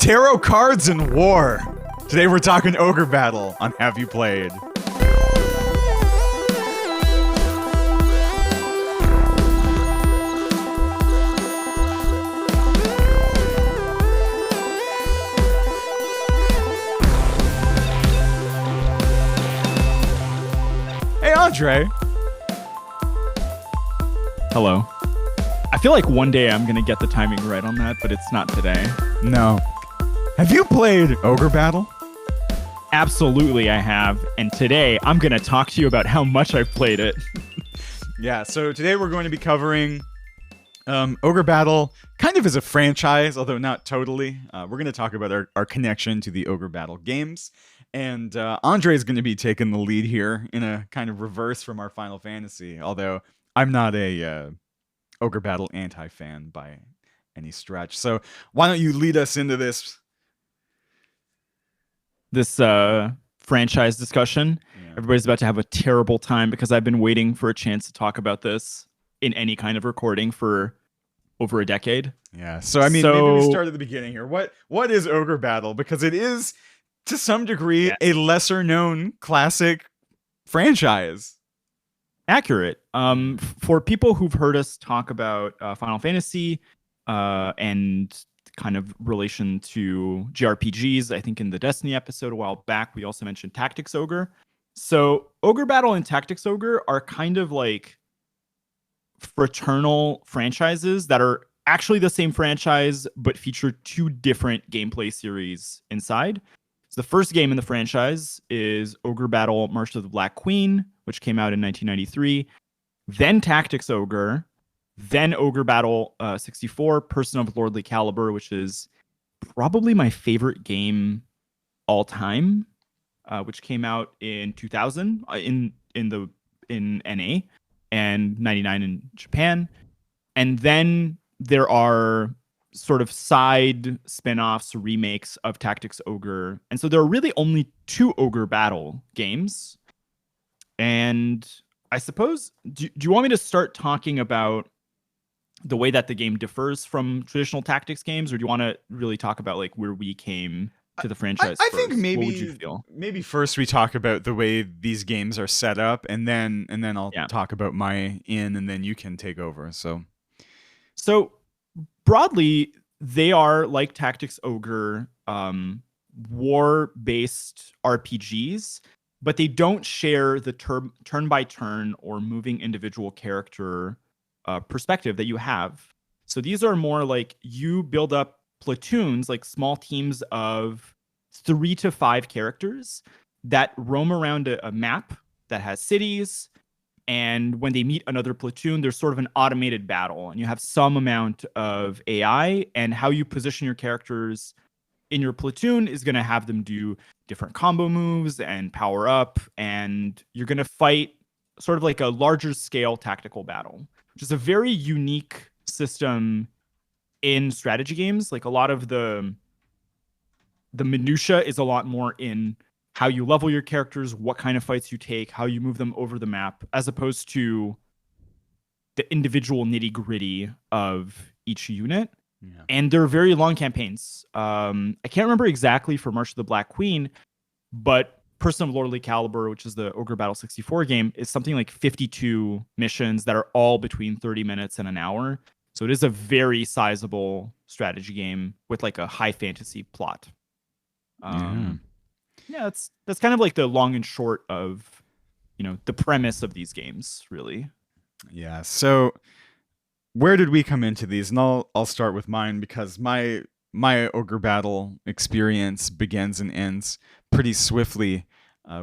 Tarot cards and war. Today we're talking Ogre Battle on Have You Played? Hey, Andrei. Hello. I feel like one day I'm going to get the timing right on that, but it's not today. No. Have you played Ogre Battle? Absolutely, I have. And today I'm going to talk to you about how much I've played it. Yeah, so today we're going to be covering Ogre Battle kind of as a franchise, although not totally. We're going to talk about our connection to the Ogre Battle games. And Andrei is going to be taking the lead here in a kind of reverse from our Final Fantasy, although I'm not a Ogre Battle anti-fan by any stretch. So why don't you lead us into this franchise discussion? Yeah. Everybody's about to have a terrible time because I've been waiting for a chance to talk about this in any kind of recording for over a decade. Yeah. So I mean, maybe we start at the beginning here. What is Ogre Battle? Because it is, to some degree, a lesser known classic franchise. Accurate. For people who've heard us talk about Final Fantasy and kind of relation to JRPGs, I think in the Destiny episode a while back, we also mentioned Tactics Ogre. So Ogre Battle and Tactics Ogre are kind of like fraternal franchises that are actually the same franchise, but feature two different gameplay series inside. So the first game in the franchise is Ogre Battle March of the Black Queen, which came out in 1993. Then Tactics Ogre. Then Ogre Battle 64, Person of Lordly Caliber, which is probably my favorite game all time, which came out in 2000 in NA and 99 in Japan. And then there are sort of side spin-offs, remakes of Tactics Ogre. And so there are really only two Ogre Battle games. And I suppose, do you want me to start talking about the way that the game differs from traditional tactics games, or do you want to really talk about like where we came to the franchise? I think maybe, what would you feel? Maybe first we talk about the way these games are set up, and then I'll talk about my and then you can take over. So broadly, they are like Tactics Ogre, war-based RPGs, but they don't share the turn-by-turn or moving individual character perspective that you have. So these are more like you build up platoons, like small teams of 3 to 5 characters that roam around a map that has cities. And when they meet another platoon, there's sort of an automated battle, and you have some amount of AI, and how you position your characters in your platoon is going to have them do different combo moves and power up, and you're going to fight sort of like a larger scale tactical battle, which is a very unique system in strategy games. Like a lot of the minutia is a lot more in how you level your characters, what kind of fights you take, how you move them over the map, as opposed to the individual nitty gritty of each unit. Yeah. And they're very long campaigns. I can't remember exactly for March of the Black Queen, but Person of Lordly Caliber, which is the Ogre Battle 64 game, is something like 52 missions that are all between 30 minutes and an hour. So it is a very sizable strategy game with like a high fantasy plot. Yeah, that's kind of like the long and short of, the premise of these games, really. Yeah. So where did we come into these? And I'll start with mine, because my Ogre Battle experience begins and ends pretty swiftly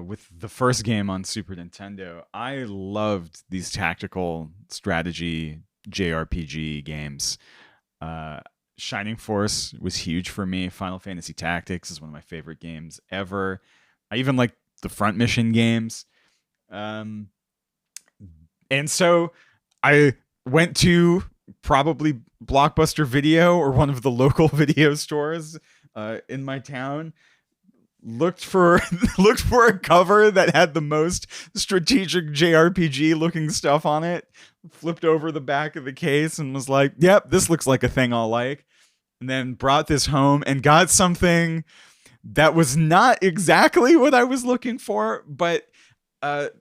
with the first game on Super Nintendo. I loved these tactical strategy JRPG games. Shining Force was huge for me. Final Fantasy Tactics is one of my favorite games ever. I even like the front mission games. And so I went to probably Blockbuster Video or one of the local video stores in my town, looked for a cover that had the most strategic JRPG looking stuff on it, flipped over the back of the case and was like, yep, this looks like a thing I'll like. and then brought this home and got something that was not exactly what I was looking for, but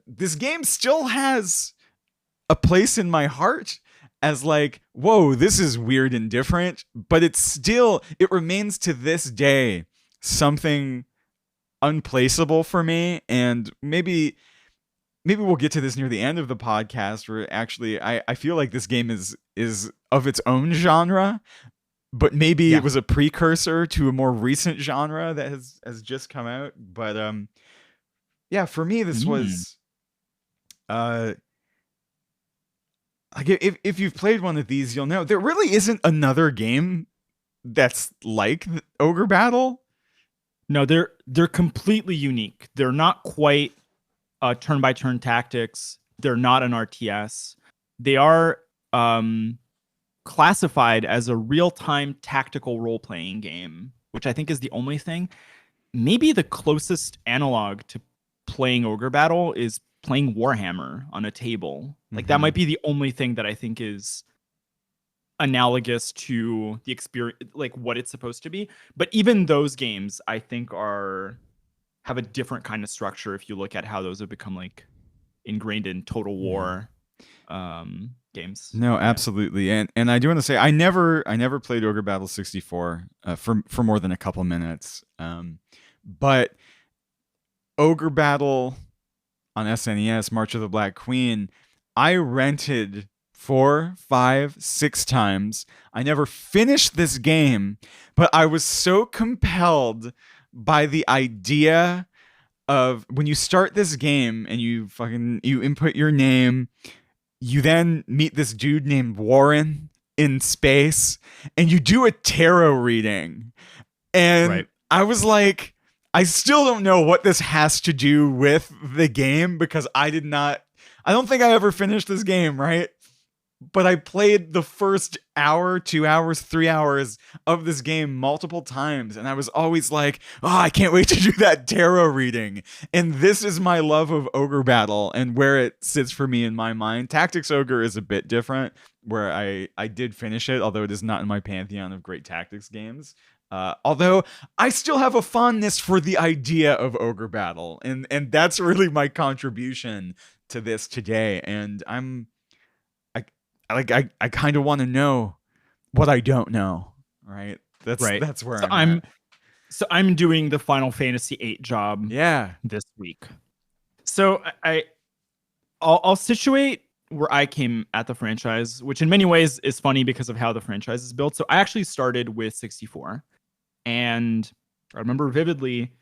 this game still has a place in my heart as like, whoa, this is weird and different, but it remains to this day something unplaceable for me. And maybe we'll get to this near the end of the podcast, where actually I feel like this game is of its own genre, but maybe it Yeah. was a precursor to a more recent genre that has just come out. But yeah, for me this Mm. was uh like if you've played one of these, you'll know there really isn't another game that's like Ogre Battle. No, they're completely unique. They're not quite turn-by-turn tactics. They're not an RTS. They are classified as a real-time tactical role-playing game, which I think is the only thing. Maybe the closest analog to playing Ogre Battle is playing Warhammer on a table. Like that might be the only thing that I think is analogous to the experience, like what it's supposed to be. But even those games, I think, have a different kind of structure if you look at how those have become like ingrained in Total War games. No, absolutely, and I do want to say I never played Ogre Battle 64 for more than a couple minutes, but Ogre Battle on SNES, March of the Black Queen, I rented 4, 5, 6 times. I never finished this game, but I was so compelled by the idea of when you start this game and you input your name, you then meet this dude named Warren in space, and you do a tarot reading. And Right. I was like, I still don't know what this has to do with the game, because I don't think I ever finished this game, right? But I played the first hour, 2 hours, 3 hours of this game multiple times, and I was always like, oh, I can't wait to do that tarot reading. And this is my love of Ogre Battle and where it sits for me in my mind. Tactics Ogre is a bit different, where I did finish it, although it is not in my pantheon of great tactics games. Although I still have a fondness for the idea of Ogre Battle, and that's really my contribution to this today. And I kind of want to know what I don't know, right? Right. That's where So I'm at. I'm doing the Final Fantasy VIII job Yeah. this week. So I'll situate where I came at the franchise, which in many ways is funny because of how the franchise is built. So I actually started with 64, and I remember vividly,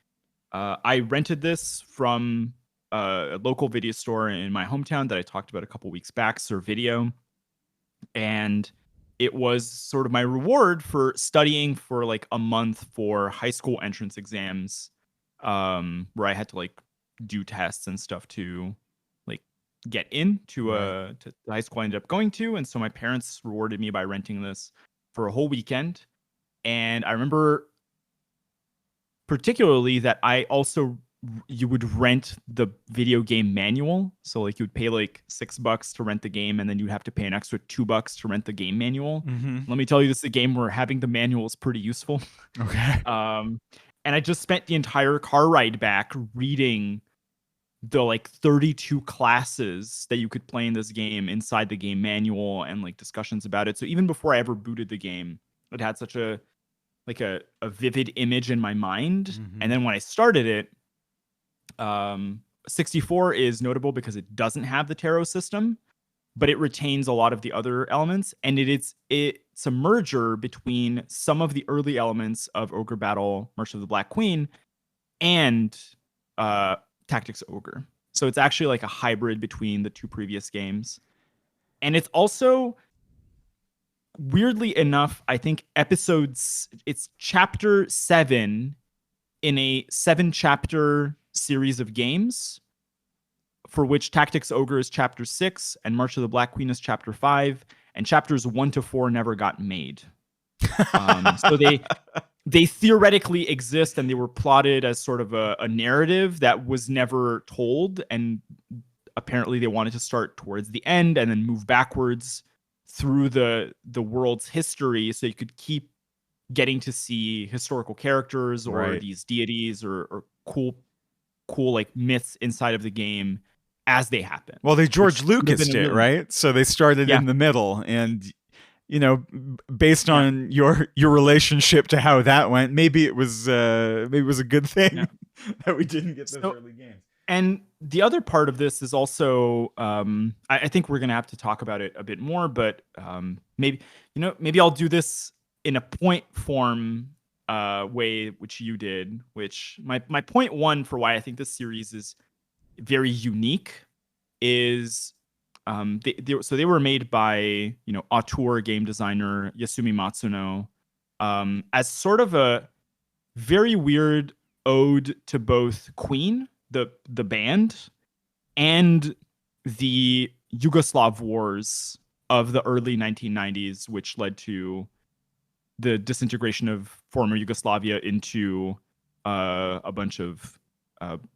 I rented this from a local video store in my hometown that I talked about a couple weeks back, Sir Video, and it was sort of my reward for studying for like a month for high school entrance exams, where I had to like do tests and stuff to like get into Right. to the high school I ended up going to. And so my parents rewarded me by renting this for a whole weekend. And I remember particularly that I also you would rent the video game manual. So like you would pay like $6 to rent the game, and then you'd have to pay an extra $2 to rent the game manual. Mm-hmm. Let me tell you, this is a game where having the manual is pretty useful. Okay. And I just spent the entire car ride back reading the like 32 classes that you could play in this game inside the game manual and like discussions about it. So even before I ever booted the game, it had such a a vivid image in my mind. Mm-hmm. And then when I started it, 64 is notable because it doesn't have the tarot system, but it retains a lot of the other elements, and it's a merger between some of the early elements of Ogre Battle, March of the Black Queen, and Tactics Ogre. So it's actually like a hybrid between the two previous games. And it's also, weirdly enough, I think it's chapter 7 in a 7-chapter series of games, for which Tactics Ogre is chapter 6 and March of the Black Queen is chapter 5, and chapters 1 to 4 never got made. So they theoretically exist, and they were plotted as sort of a narrative that was never told, and apparently they wanted to start towards the end and then move backwards through the world's history so you could keep getting to see historical characters or Right. these deities or cool like myths inside of the game as they happen, Well, they George which would have been Lucased a it, really right? So they started yeah in the middle, and based yeah on your relationship to how that went, maybe it was a good yeah. thing that we didn't get those So early games. and the other part of this is also I think we're gonna have to talk about it a bit more, but maybe I'll do this in a point form way, which you did, which my point one for why I think this series is very unique is they were made by auteur game designer Yasumi Matsuno as sort of a very weird ode to both Queen, the band, and the Yugoslav wars of the early 1990s, which led to the disintegration of former Yugoslavia into a bunch of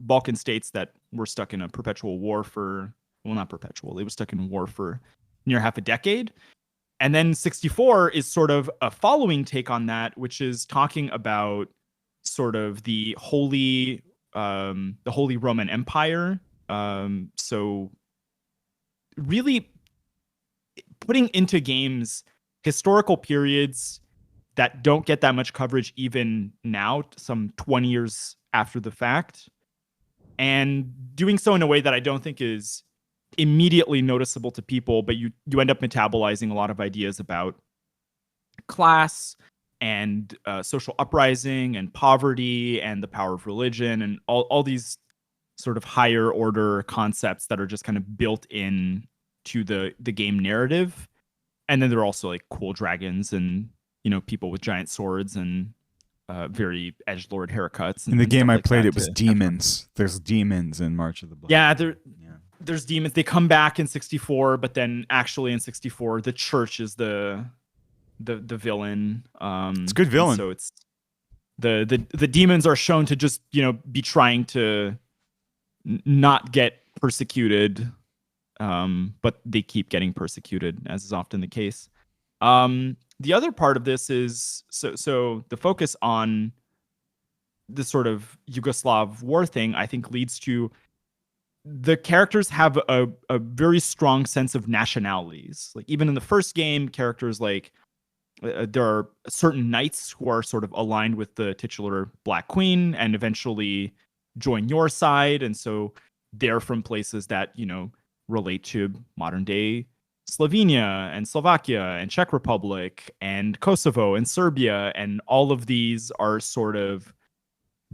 Balkan states that were stuck in a perpetual war for, well, not perpetual, they were stuck in war for near half a decade. And then 64 is sort of a following take on that, which is talking about sort of the Holy Roman Empire. So really putting into games historical periods that don't get that much coverage even now, some 20 years after the fact, and doing so in a way that I don't think is immediately noticeable to people, but you end up metabolizing a lot of ideas about class and social uprising and poverty and the power of religion and all these sort of higher order concepts that are just kind of built in to the game narrative. And then there are also like cool dragons and people with giant swords and very edgelord haircuts In the and game stuff I like played, that it was to have fun. demons. There's demons in March of the Black. Yeah, Yeah. there's demons. They come back in 64, but then actually in 64, the church is the villain. It's a good And villain. so it's the demons are shown to just be trying to not get persecuted, but they keep getting persecuted, as is often the case. The other part of this is so the focus on the sort of Yugoslav war thing, I think, leads to the characters have a very strong sense of nationalities. Like even in the first game, characters like there are certain knights who are sort of aligned with the titular Black Queen and eventually join your side, and so they're from places that relate to modern day Slovenia and Slovakia and Czech Republic and Kosovo and Serbia, and all of these are sort of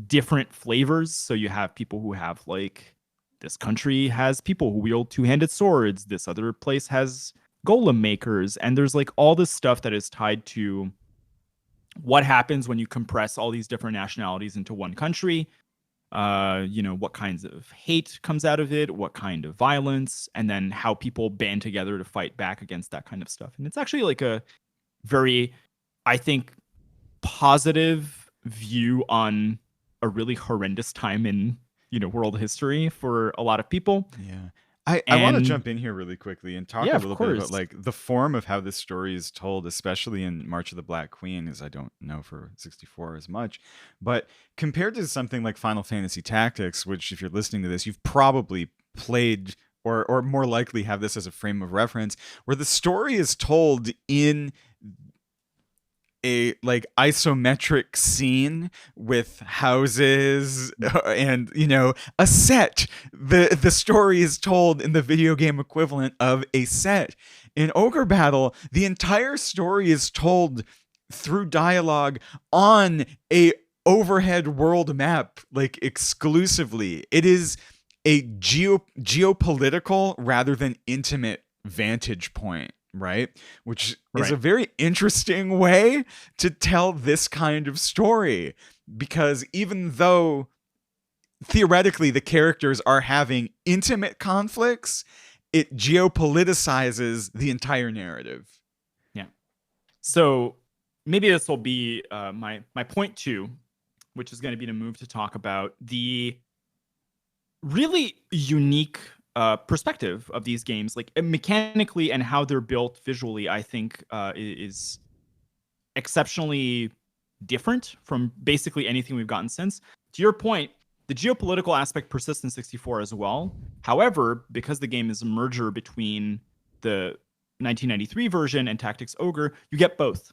different flavors. So you have people who have like this country has people who wield two-handed swords. This other place has golem makers, and there's like all this stuff that is tied to what happens when you compress all these different nationalities into one country. What kinds of hate comes out of it, what kind of violence, and then how people band together to fight back against that kind of stuff. And it's actually like a very, I think, positive view on a really horrendous time in world history for a lot of people. Yeah. I want to And jump in here really quickly and talk yeah, a of little bit about course. like the form of how this story is told, especially in March of the Black Queen, as I don't know for 64 as much. But compared to something like Final Fantasy Tactics, which if you're listening to this, you've probably played or more likely have this as a frame of reference, where the story is told in a like isometric scene with houses and a set. The story is told in the video game equivalent of a set. In Ogre Battle, the entire story is told through dialogue on a overhead world map, like exclusively. It is a geopolitical rather than intimate vantage point, right? Which is Right. a very interesting way to tell this kind of story, because even though theoretically the characters are having intimate conflicts, it geopoliticizes the entire narrative. Yeah. So maybe this will be my point two, which is going to be to move to talk about the really unique perspective of these games, like mechanically and how they're built visually. I think is exceptionally different from basically anything we've gotten since. To your point, the geopolitical aspect persists in 64 as well. However, because the game is a merger between the 1993 version and Tactics Ogre, you get both.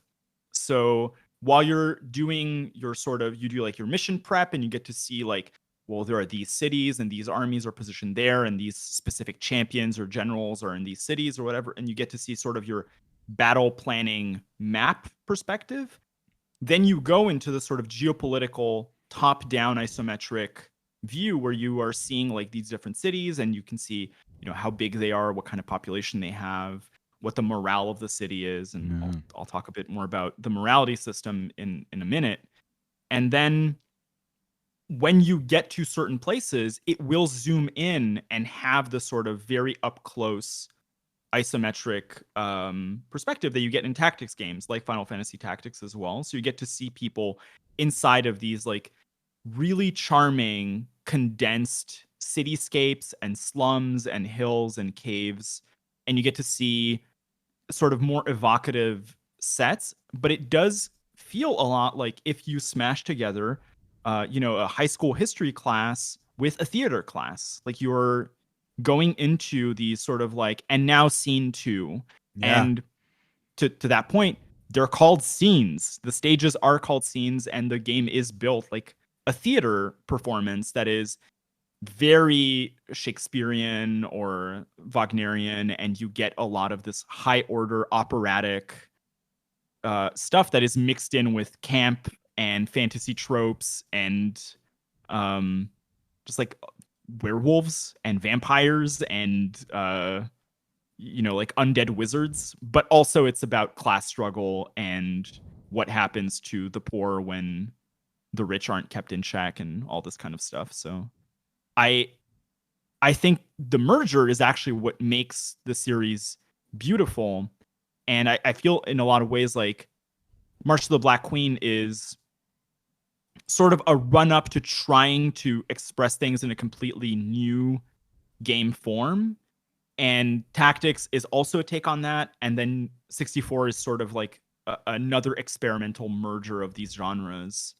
So while you're doing your you do like your mission prep and you get to see like, well, there are these cities and these armies are positioned there and these specific champions or generals are in these cities or whatever. And you get to see sort of your battle planning map perspective. Then you go into the sort of geopolitical top-down isometric view where you are seeing like these different cities and you can see, how big they are, what kind of population they have, what the morale of the city is. And I'll talk a bit more about the morality system in a minute. And then when you get to certain places, it will zoom in and have the sort of very up close isometric perspective that you get in tactics games like Final Fantasy Tactics as well. So you get to see people inside of these like really charming condensed cityscapes and slums and hills and caves, and you get to see sort of more evocative sets. But it does feel a lot like if you smash together a high school history class with a theater class. Like you're going into these sort of like, and now scene 2. Yeah. And to that point, they're called scenes. The stages are called scenes, and the game is built like a theater performance that is very Shakespearean or Wagnerian, and you get a lot of this high order operatic stuff that is mixed in with camp and fantasy tropes and just like werewolves and vampires and like undead wizards. But also it's about class struggle and what happens to the poor when the rich aren't kept in check and all this kind of stuff. So I think the merger is actually what makes the series beautiful. And I feel in a lot of ways like March of the Black Queen is sort of a run-up to trying to express things in a completely new game form. And Tactics is also a take on that. And then 64 is sort of like another experimental merger of these genres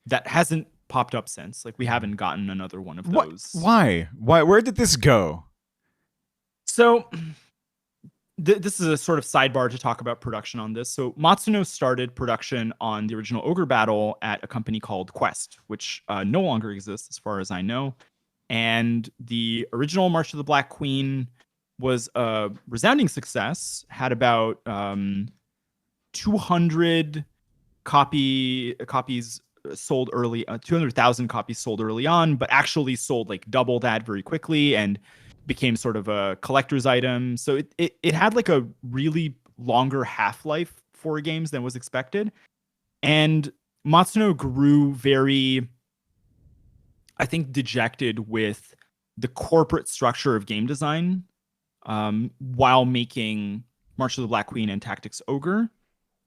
that hasn't popped up since. Like we haven't gotten another one of those. Why? Where did this go? So this is a sort of sidebar to talk about production on this. So Matsuno started production on the original Ogre Battle at a company called Quest, which no longer exists as far as I know. And the original March of the Black Queen was a resounding success, had about 200 copies sold early, 200,000 copies sold early on, but actually sold like double that very quickly and became sort of a collector's item. So it had like a really longer half-life for games than was expected. And Matsuno grew very, I think, dejected with the corporate structure of game design while making March of the Black Queen and Tactics Ogre.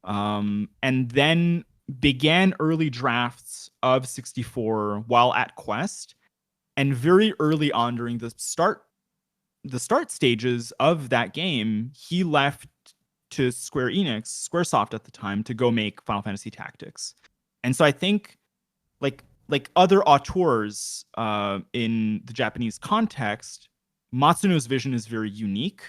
And then began early drafts of 64 while at Quest. And very early on during the start stages of that game, he left to Squaresoft at the time, to go make Final Fantasy Tactics. And so I think like other auteurs in the Japanese context, Matsuno's vision is very unique.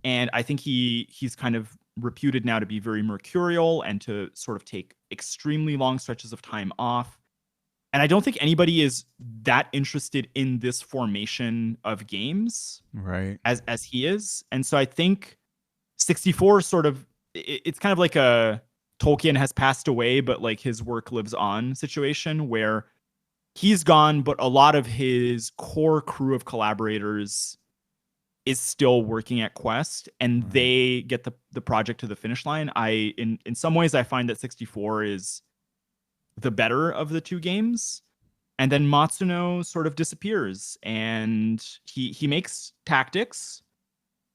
And I think he's kind of reputed now to be very mercurial and to sort of take extremely long stretches of time off. And I don't think anybody is that interested in this formation of games, right, as he is. And so I think 64 sort of, it's kind of like a Tolkien has passed away, but like his work lives on situation where he's gone, but a lot of his core crew of collaborators is still working at Quest, and they get the project to the finish line. In some ways, I find that 64 is the better of the two games. And then Matsuno sort of disappears, and he makes Tactics.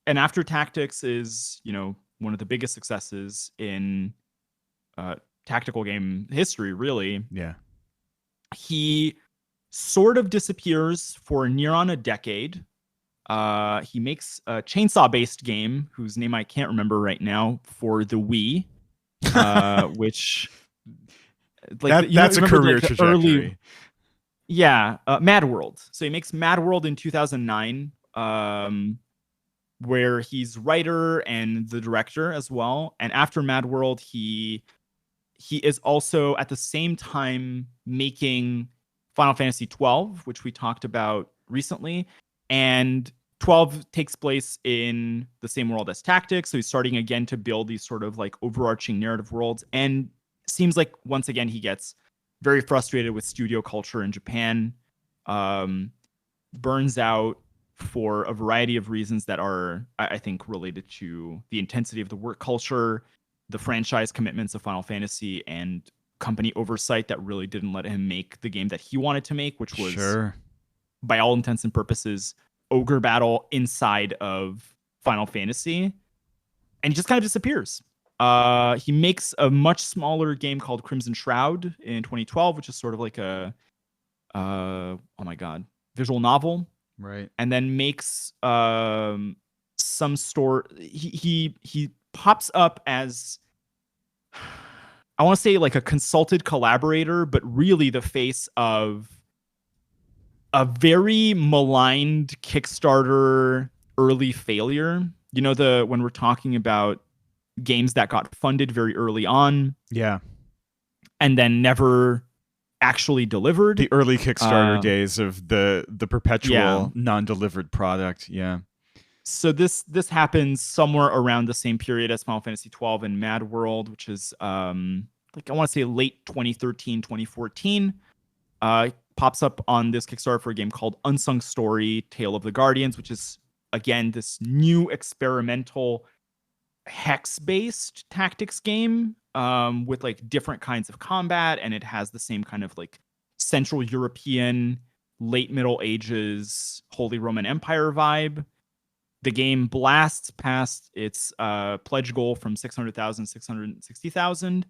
And after Tactics is, one of the biggest successes in tactical game history, really. Yeah. He sort of disappears for near on a decade. He makes a chainsaw-based game whose name I can't remember right now for the Wii, which Like That's a remember career the early, trajectory. yeah, Mad World. So he makes Mad World in 2009, where he's writer and the director as well. And after Mad World, he is also at the same time making Final Fantasy 12, which we talked about recently. And 12 takes place in the same world as Tactics. So he's starting again to build these sort of like overarching narrative worlds. And seems like once again he gets very frustrated with studio culture in Japan, burns out for a variety of reasons that are, I think, related to the intensity of the work culture, the franchise commitments of Final Fantasy, and company oversight that really didn't let him make the game that he wanted to make, which was, Sure. by all intents and purposes, Ogre Battle inside of Final Fantasy. And he just kind of disappears. He makes a much smaller game called Crimson Shroud in 2012, which is sort of like a, oh my God, visual novel. Right. And then makes some store. He pops up as, I want to say like a consulted collaborator, but really the face of a very maligned Kickstarter early failure. You know, the when we're talking about games that got funded very early on Yeah. and then never actually delivered. The early Kickstarter days of the perpetual non-delivered product. Yeah. So this happens somewhere around the same period as Final Fantasy 12 and Mad World, which is like I want to say late 2013, 2014. Pops up on this Kickstarter for a game called Unsung Story: Tale of the Guardians, which is again this new experimental hex-based tactics game with like different kinds of combat, and it has the same kind of like Central European, late Middle Ages, Holy Roman Empire vibe. The game blasts past its pledge goal from 600,000, 660,000.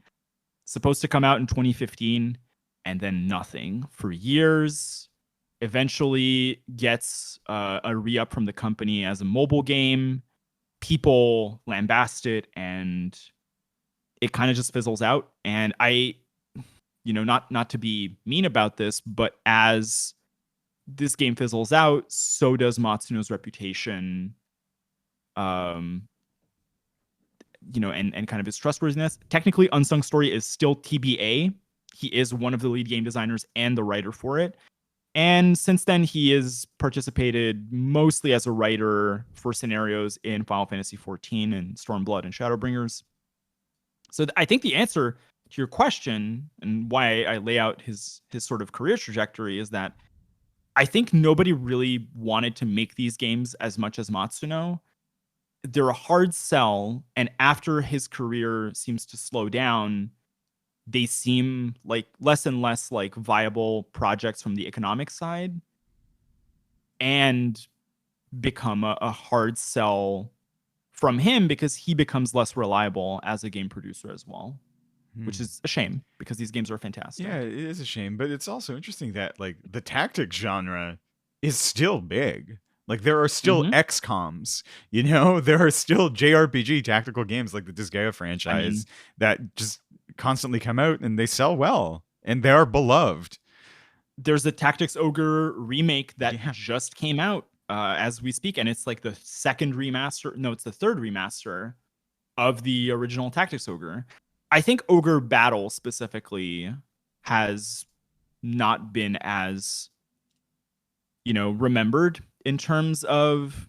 Supposed to come out in 2015, and then nothing for years. Eventually gets a re-up from the company as a mobile game. People lambast it, and it kind of just fizzles out. And I, not to be mean about this, but as this game fizzles out, so does Matsuno's reputation, and kind of his trustworthiness. Technically, Unsung Story is still TBA. He is one of the lead game designers and the writer for it. And since then, he has participated mostly as a writer for scenarios in Final Fantasy XIV and Stormblood and Shadowbringers. So I think the answer to your question and why I lay out his sort of career trajectory is that I think nobody really wanted to make these games as much as Matsuno. They're a hard sell, and after his career seems to slow down, they seem like less and less like viable projects from the economic side, and become a hard sell from him because he becomes less reliable as a game producer as well, which is a shame because these games are fantastic. Yeah, it is a shame, but it's also interesting that like the tactics genre is still big. Like there are still XComs, there are still JRPG tactical games like the Disgaea franchise that just constantly come out and they sell well and they are beloved. There's a Tactics Ogre remake that just came out as we speak, and it's like the second remaster. No, it's the third remaster of the original Tactics Ogre. I think Ogre Battle specifically has not been as, remembered in terms of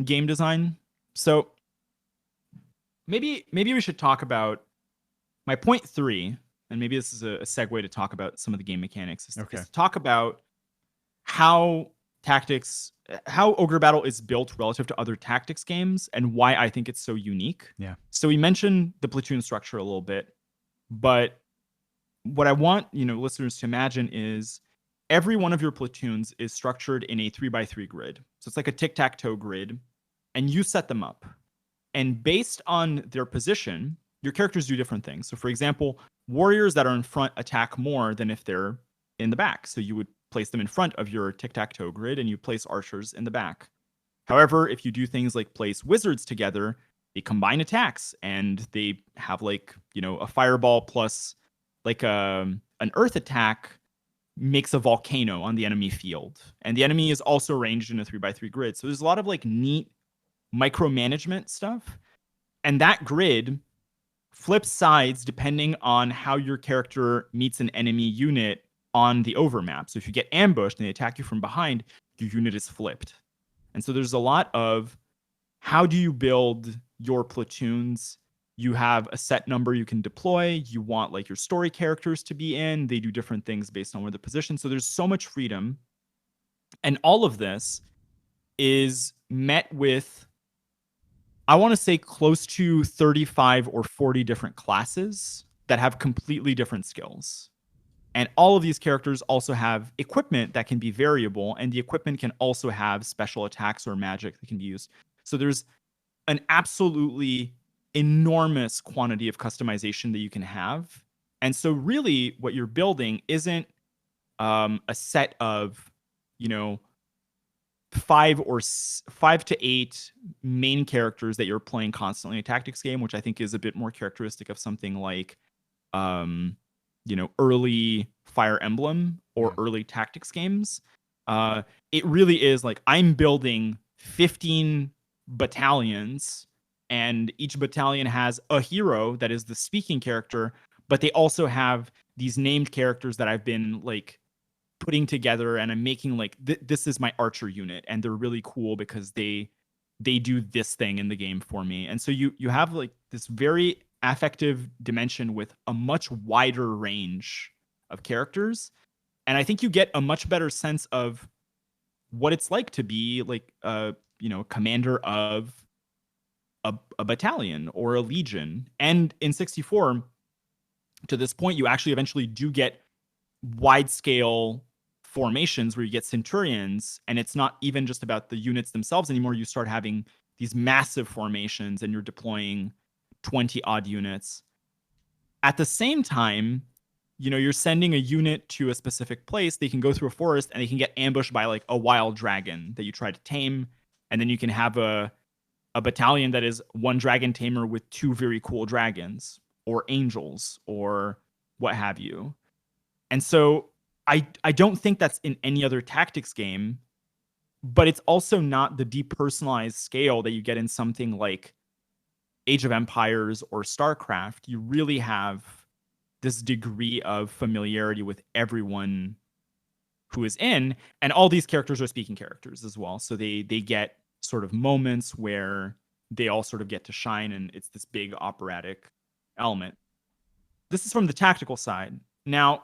game design. So maybe we should talk about my point 3, and maybe this is a segue to talk about some of the game mechanics. Is to talk about how Ogre Battle is built relative to other tactics games and why I think it's so unique. Yeah. So we mentioned the platoon structure a little bit, but what I want, listeners to imagine is every one of your platoons is structured in a 3x3 grid. So it's like a tic-tac-toe grid, and you set them up. And based on their position, your characters do different things. So for example, warriors that are in front attack more than if they're in the back. So you would place them in front of your tic-tac-toe grid, and you place archers in the back. However, if you do things like place wizards together, they combine attacks, and they have a fireball plus like an earth attack makes a volcano on the enemy field. And the enemy is also arranged in a 3x3 grid. So there's a lot of like neat micromanagement stuff. And that grid flips sides depending on how your character meets an enemy unit on the overmap. So if you get ambushed and they attack you from behind, your unit is flipped. And so there's a lot of how do you build your platoons? You have a set number you can deploy. You want like your story characters to be in. They do different things based on where they're positioned. So there's so much freedom. And all of this is met with, I want to say, close to 35 or 40 different classes that have completely different skills. And all of these characters also have equipment that can be variable, and the equipment can also have special attacks or magic that can be used. So there's an absolutely enormous quantity of customization that you can have. And so really what you're building isn't a set of, 5 to 8 main characters that you're playing constantly in a tactics game, which I think is a bit more characteristic of something like, early Fire Emblem or early tactics games. It really is like I'm building 15 battalions, and each battalion has a hero that is the speaking character, but they also have these named characters that I've been like putting together, and I'm making like this is my archer unit, and they're really cool because they do this thing in the game for me. And so you have like this very affective dimension with a much wider range of characters, and I think you get a much better sense of what it's like to be like commander of a battalion or a legion. And in 64, to this point, you actually eventually do get wide scale formations where you get centurions, and it's not even just about the units themselves anymore. You start having these massive formations, and you're deploying 20 odd units. At the same time, you're sending a unit to a specific place. They can go through a forest and they can get ambushed by like a wild dragon that you try to tame. And then you can have a battalion that is one dragon tamer with 2 very cool dragons or angels or what have you. And so I don't think that's in any other tactics game, but it's also not the depersonalized scale that you get in something like Age of Empires or StarCraft. You really have this degree of familiarity with everyone who is in, and all these characters are speaking characters as well. So they get sort of moments where they all sort of get to shine, and it's this big operatic element. This is from the tactical side. Now,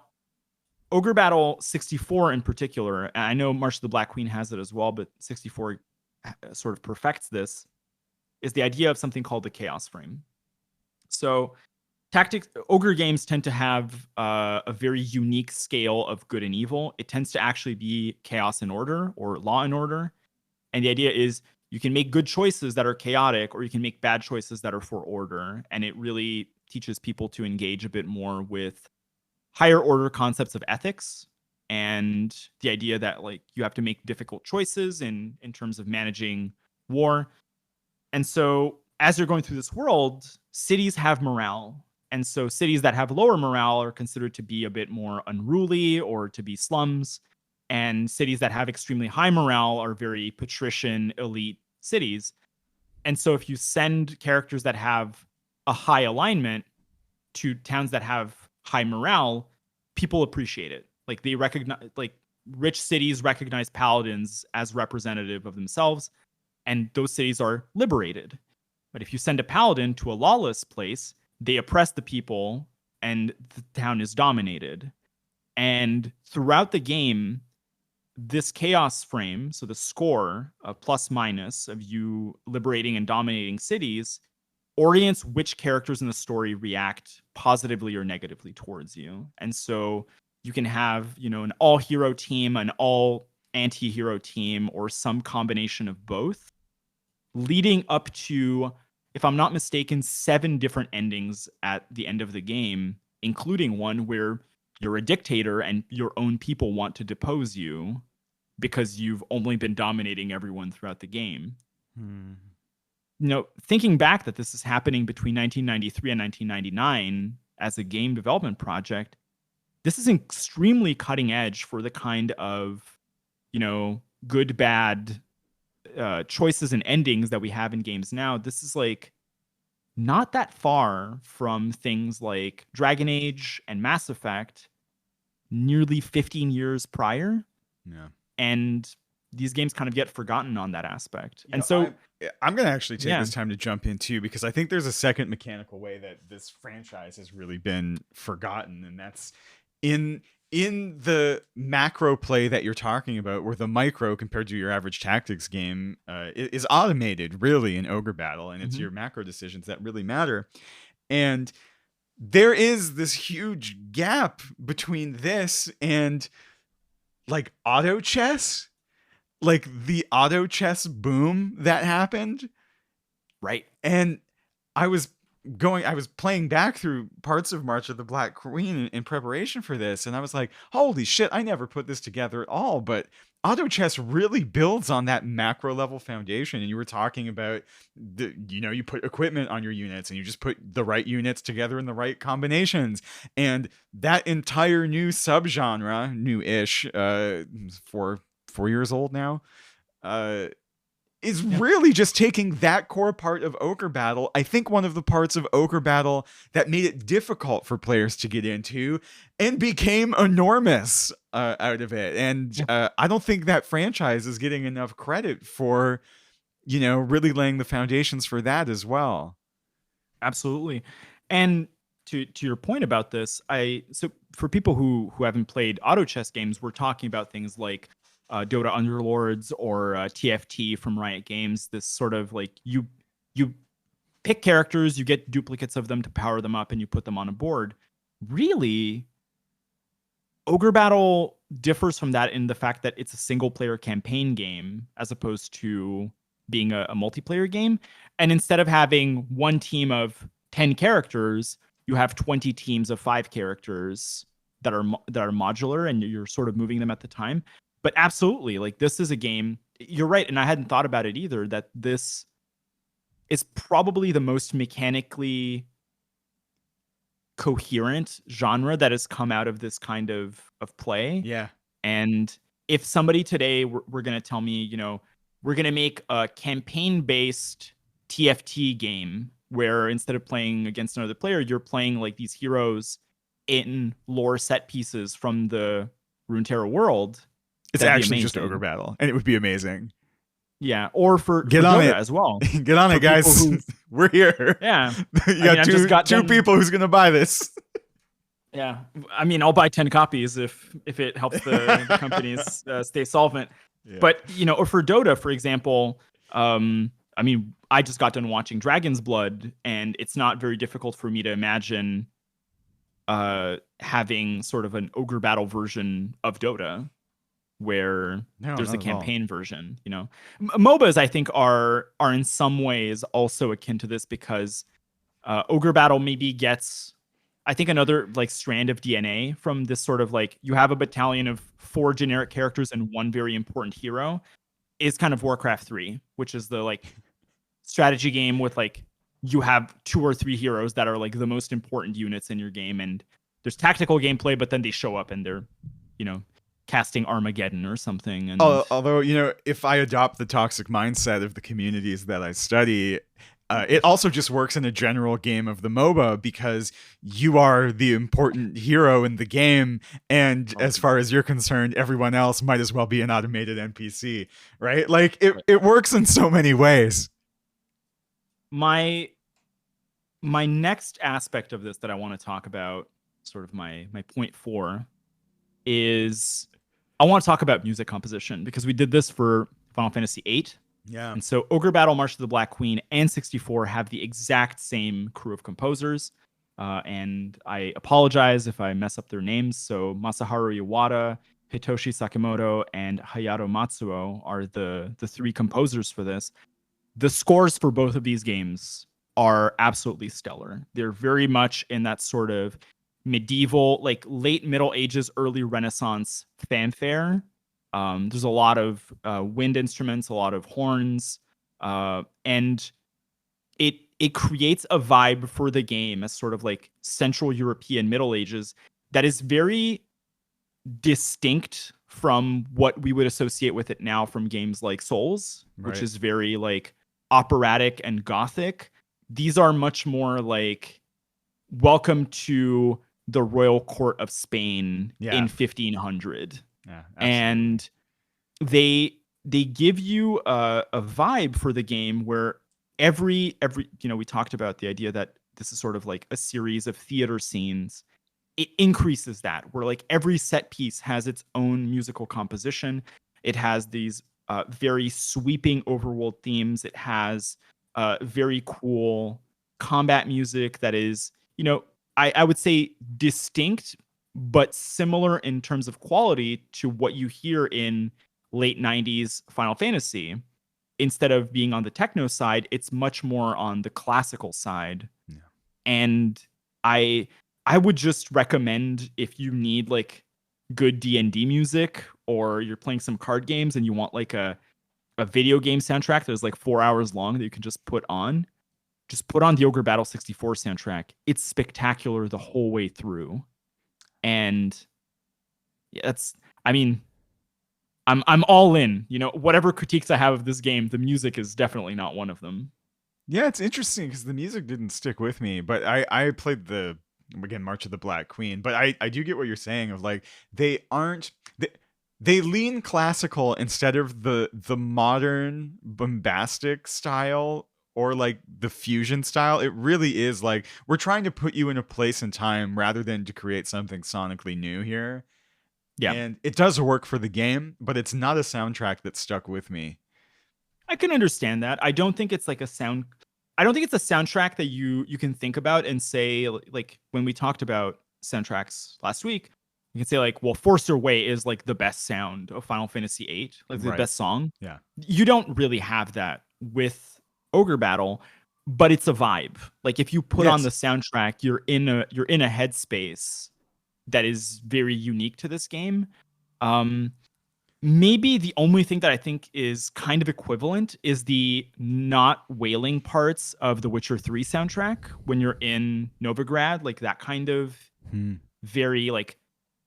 Ogre Battle 64 in particular, and I know March of the Black Queen has it as well, but 64 sort of perfects this, is the idea of something called the chaos frame. So tactics, ogre games tend to have a very unique scale of good and evil. It tends to actually be chaos and order or law and order. And the idea is you can make good choices that are chaotic, or you can make bad choices that are for order. And it really teaches people to engage a bit more with higher order concepts of ethics and the idea that like you have to make difficult choices in terms of managing war. And so as you're going through this world, cities have morale. And so cities that have lower morale are considered to be a bit more unruly or to be slums. And cities that have extremely high morale are very patrician, elite cities. And so if you send characters that have a high alignment to towns that have high morale, people appreciate it. Like they recognize, like rich cities recognize paladins as representative of themselves, and those cities are liberated. But if you send a paladin to a lawless place, they oppress the people and the town is dominated. And throughout the game, this chaos frame, so the score of plus minus of you liberating and dominating cities, orients which characters in the story react positively or negatively towards you. And so you can have, an all-hero team, an all anti-hero team, or some combination of both, leading up to, if I'm not mistaken, 7 different endings at the end of the game, including one where you're a dictator and your own people want to depose you because you've only been dominating everyone throughout the game. Thinking back that this is happening between 1993 and 1999, as a game development project, this is extremely cutting edge for the kind of, good, bad choices and endings that we have in games now. This is like not that far from things like Dragon Age and Mass Effect nearly 15 years prior. Yeah. And these games kind of get forgotten on that aspect. And so I'm going to actually take this time to jump in too, because I think there's a second mechanical way that this franchise has really been forgotten. And that's in the macro play that you're talking about, where the micro compared to your average tactics game is automated really in Ogre Battle. And it's your macro decisions that really matter. And there is this huge gap between this and like auto chess, like the auto chess boom that happened. Right. And I was playing back through parts of March of the Black Queen in preparation for this, and I was like, holy shit, I never put this together at all. But auto chess really builds on that macro level foundation. And you were talking about you put equipment on your units and you just put the right units together in the right combinations. And that entire new subgenre, new-ish, 4 years old now, is really just taking that core part of Ogre Battle. I think one of the parts of Ogre Battle that made it difficult for players to get into and became enormous out of it. And I don't think that franchise is getting enough credit for, really laying the foundations for that as well. Absolutely. And to your point about this, so for people who haven't played auto chess games, we're talking about things like Dota Underlords or TFT from Riot Games. This sort of like you pick characters, you get duplicates of them to power them up, and you put them on a board. Really, Ogre Battle differs from that in the fact that it's a single player campaign game as opposed to being a multiplayer game. And instead of having one team of 10 characters, you have 20 teams of 5 characters that are modular, and you're sort of moving them at the time. But absolutely, like, this is a game, you're right, and I hadn't thought about it either, that this is probably the most mechanically coherent genre that has come out of this kind of play. Yeah. And if somebody today were going to tell me, we're going to make a campaign-based TFT game where instead of playing against another player, you're playing like these heroes in lore set pieces from the Runeterra world, it's actually just Ogre Battle, and it would be amazing. Yeah, or for on Dota it as well. Get on it, guys. We're here. Yeah, you got two people who's gonna buy this. Yeah, I mean, I'll buy 10 copies if it helps the companies stay solvent. Yeah. But or for Dota, for example, I mean, I just got done watching Dragon's Blood, and it's not very difficult for me to imagine having sort of an Ogre Battle version of Dota, where there's a campaign version. MOBAs, I think, are in some ways also akin to this, because Ogre Battle maybe gets, I think, another like strand of DNA from this sort of like, you have a battalion of 4 generic characters and one very important hero, is kind of Warcraft 3, which is the like strategy game with like, you have 2 or 3 heroes that are like the most important units in your game, and there's tactical gameplay, but then they show up and they're casting Armageddon or something. And although if I adopt the toxic mindset of the communities that I study, it also just works in a general game of the MOBA, because you are the important hero in the game, and as far as you're concerned, everyone else might as well be an automated NPC, right? Like it works in so many ways. My next aspect of this that I want to talk about, sort of my point 4, is I want to talk about music composition, because we did this for Final Fantasy VIII. Yeah. And so Ogre Battle, March of the Black Queen, and 64 have the exact same crew of composers. And I apologize if I mess up their names. So Masaharu Iwata, Hitoshi Sakimoto, and Hayato Matsuo are the 3 composers for this. The scores for both of these games are absolutely stellar. They're very much in that sort of medieval, like late Middle Ages, early Renaissance fanfare. There's a lot of wind instruments, a lot of horns, and it it creates a vibe for the game as sort of like Central European Middle Ages that is very distinct from what we would associate with it now from games like Souls, which Right. is very like operatic and gothic. These are much more like welcome to the royal court of Spain Yeah. in 1500. Yeah. Absolutely. And they give you a vibe for the game where every we talked about the idea that this is sort of like a series of theater scenes. It increases that where like every set piece has its own musical composition. It has these very sweeping overworld themes. It has very cool combat music that is, I would say distinct, but similar in terms of quality to what you hear in late 90s Final Fantasy. Instead of being on the techno side, it's much more on the classical side. Yeah. And I I would just recommend if you need like good D&D music or you're playing some card games and you want like a video game soundtrack that is like 4 hours long that you can just put on the Ogre Battle 64 soundtrack. It's spectacular the whole way through. And yeah, I mean, I'm all in. Whatever critiques I have of this game, the music is definitely not one of them. Yeah, it's interesting because the music didn't stick with me, but I played the again March of the Black Queen, but I do get what you're saying of like they aren't they lean classical instead of the modern bombastic style or like the fusion style. It really is like we're trying to put you in a place and time rather than to create something sonically new here. Yeah. And it does work for the game, but it's not a soundtrack that stuck with me. I can understand that. I don't think it's a soundtrack that you can think about and say like when we talked about soundtracks last week, you can say like, well, Force Your Way is like the best sound of Final Fantasy VIII, like the Right. best song. Yeah. You don't really have that with Ogre Battle, but it's a vibe. Like if you put on Yes. the soundtrack, you're in a headspace that is very unique to this game. Um, Maybe the only thing that I think is kind of equivalent is the not wailing parts of the Witcher 3 soundtrack when you're in Novigrad, like that kind of Hmm. very like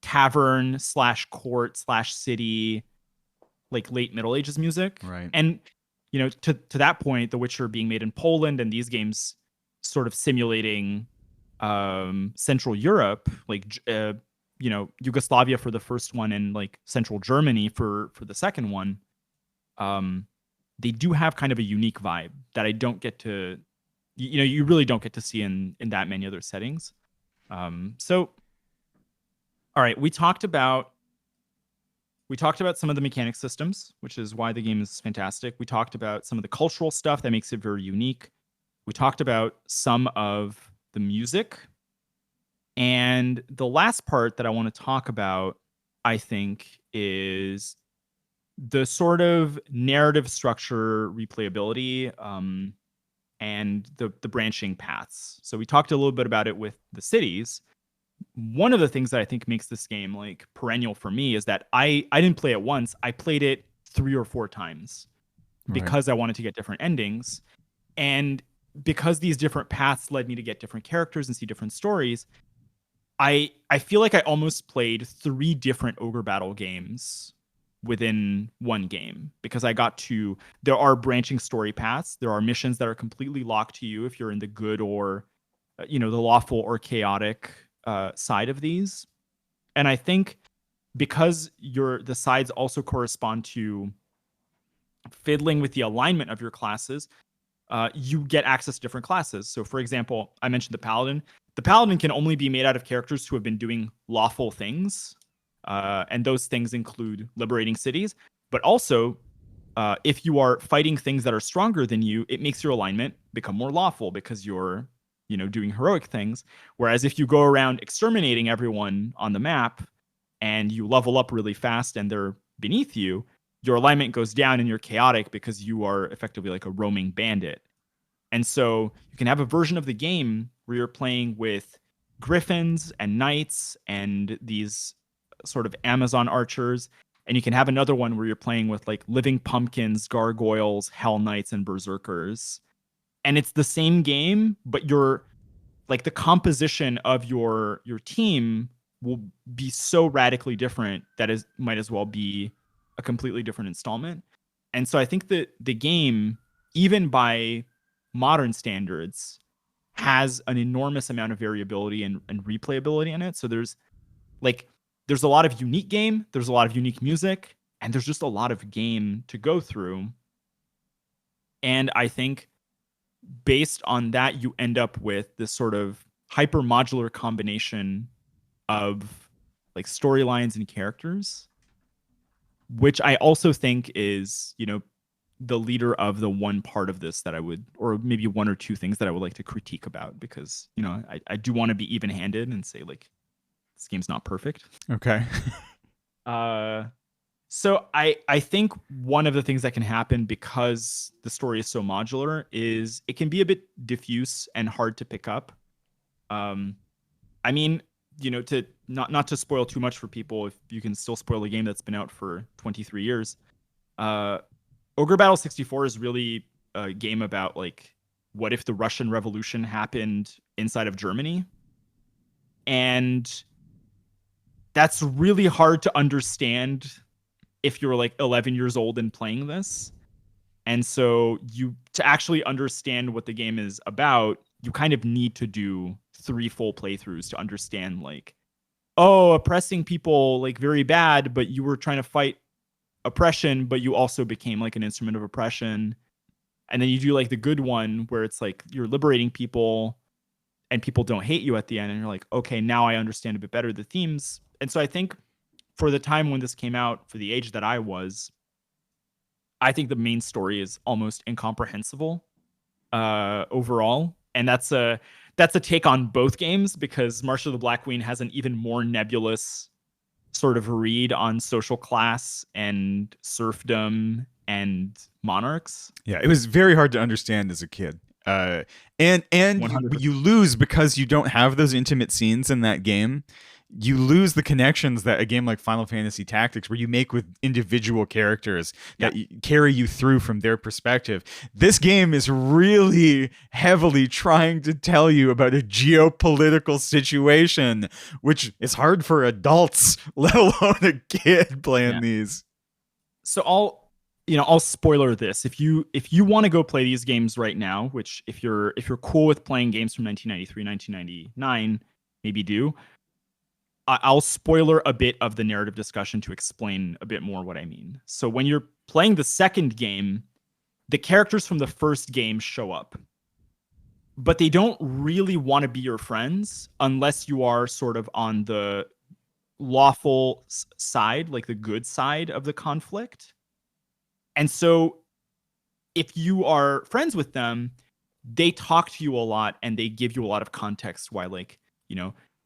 tavern slash court slash city, like late Middle Ages music. Right. And to that point, The Witcher being made in Poland and these games sort of simulating Central Europe, like Yugoslavia for the first one and like Central Germany for the second one, um, they do have kind of a unique vibe that I don't get to, you really don't get to see in that many other settings. So, all right, we talked about some of the mechanic systems, which is why the game is fantastic. We talked about some of the cultural stuff that makes it very unique. We talked about some of the music. And the last part that I want to talk about, I think, is the sort of narrative structure, replayability, and the branching paths. So we talked a little bit about it with the cities. One of the things that I think makes this game like perennial for me is that I didn't play it once. I played it 3 or 4 times Right. because I wanted to get different endings. And because these different paths led me to get different characters and see different stories, I feel like I almost played 3 different Ogre Battle games within one game because there are branching story paths. There are missions that are completely locked to you if you're in the good or, the lawful or chaotic side of these. And I think because the sides also correspond to fiddling with the alignment of your classes, you get access to different classes. So, for example, I mentioned the Paladin. The Paladin can only be made out of characters who have been doing lawful things, and those things include liberating cities. But also, if you are fighting things that are stronger than you, it makes your alignment become more lawful because you're, doing heroic things. Whereas if you go around exterminating everyone on the map and you level up really fast and they're beneath you, your alignment goes down and you're chaotic because you are effectively like a roaming bandit. And so you can have a version of the game where you're playing with griffins and knights and these sort of Amazon archers. And you can have another one where you're playing with like living pumpkins, gargoyles, hell knights, and berserkers. and it's the same game, but you're like the composition of your team will be so radically different that is might as well be a completely different installment. And so I think that the game, even by modern standards, has an enormous amount of variability and replayability in it. So there's a lot of unique game, there's a lot of unique music, and there's just a lot of game to go through. And I think based on that, you end up with this sort of hyper modular combination of like storylines and characters, which I also think is, the leader of the one part of this that I would, or maybe one or two things that I would like to critique about, because, I do want to be even handed and say, like, this game's not perfect. Okay. So I think one of the things that can happen because the story is so modular is it can be a bit diffuse and hard to pick up. I mean, to not to spoil too much for people, if you can still spoil a game that's been out for 23 years. Ogre Battle 64 is really a game about, like, what if the Russian Revolution happened inside of Germany? And that's really hard to understand if you're like 11 years old and playing this. And so to actually understand what the game is about, you kind of need to do 3 full playthroughs to understand, like, oh, oppressing people, like, very bad, but you were trying to fight oppression, but you also became like an instrument of oppression. And then you do like the good one where it's like you're liberating people and people don't hate you at the end, and you're like, okay, now I understand a bit better the themes. And so I think for the time when this came out, for the age that I was, I think the main story is almost incomprehensible overall. And that's a take on both games, because March of the Black Queen has an even more nebulous sort of read on social class and serfdom and monarchs. Yeah, it was very hard to understand as a kid. And you lose because you don't have those intimate scenes in that game. You lose the connections that a game like Final Fantasy Tactics, where you make with individual characters that carry you through from their perspective. This game is really heavily trying to tell you about a geopolitical situation, which is hard for adults, let alone a kid playing these. So I'll spoiler this. If you want to go play these games right now, which if you're cool with playing games from 1993, 1999, maybe do. I'll spoiler a bit of the narrative discussion to explain a bit more what I mean. So when you're playing the second game, the characters from the first game show up, but they don't really want to be your friends unless you are sort of on the lawful side, like the good side of the conflict. And so if you are friends with them, they talk to you a lot and they give you a lot of context why, like,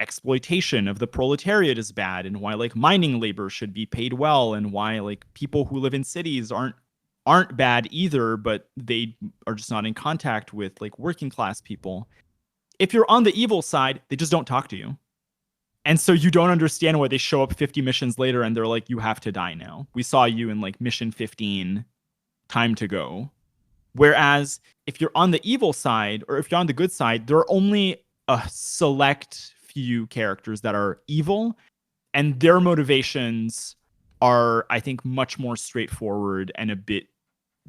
exploitation of the proletariat is bad, and why, like, mining labor should be paid well, and why, like, people who live in cities aren't bad either, but they are just not in contact with, like, working class people. If you're on the evil side, they just don't talk to you. And so you don't understand why they show up 50 missions later and they're like, you have to die now. We saw you in, like, mission 15, time to go. Whereas if you're on the evil side, or if you're on the good side, there are only a select few characters that are evil, and their motivations are, I think, much more straightforward and a bit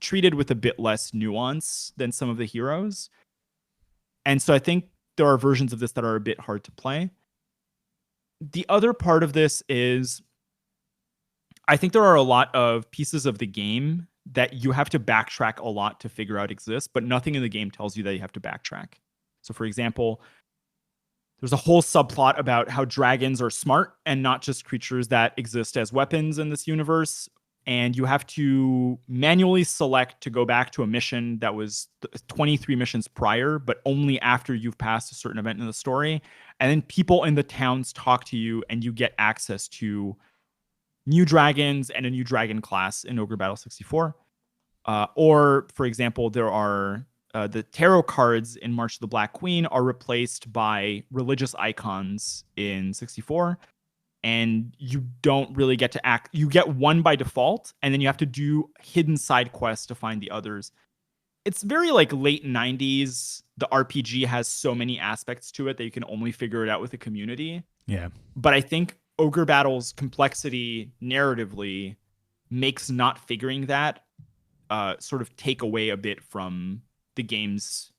treated with a bit less nuance than some of the heroes. And so I think there are versions of this that are a bit hard to play. The other part of this is, I think there are a lot of pieces of the game that you have to backtrack a lot to figure out exist, but nothing in the game tells you that you have to backtrack. So for example, there's a whole subplot about how dragons are smart and not just creatures that exist as weapons in this universe. And you have to manually select to go back to a mission that was 23 missions prior, but only after you've passed a certain event in the story. And then people in the towns talk to you and you get access to new dragons and a new dragon class in Ogre Battle 64. Or, for example, there are the tarot cards in March of the Black Queen are replaced by religious icons in 64. And you don't really get to act. You get one by default, and then you have to do hidden side quests to find the others. it's very like late 90s. The RPG has so many aspects to it that you can only figure it out with a community. Yeah. But I think Ogre Battle's complexity narratively makes not figuring that sort of take away a bit from the game's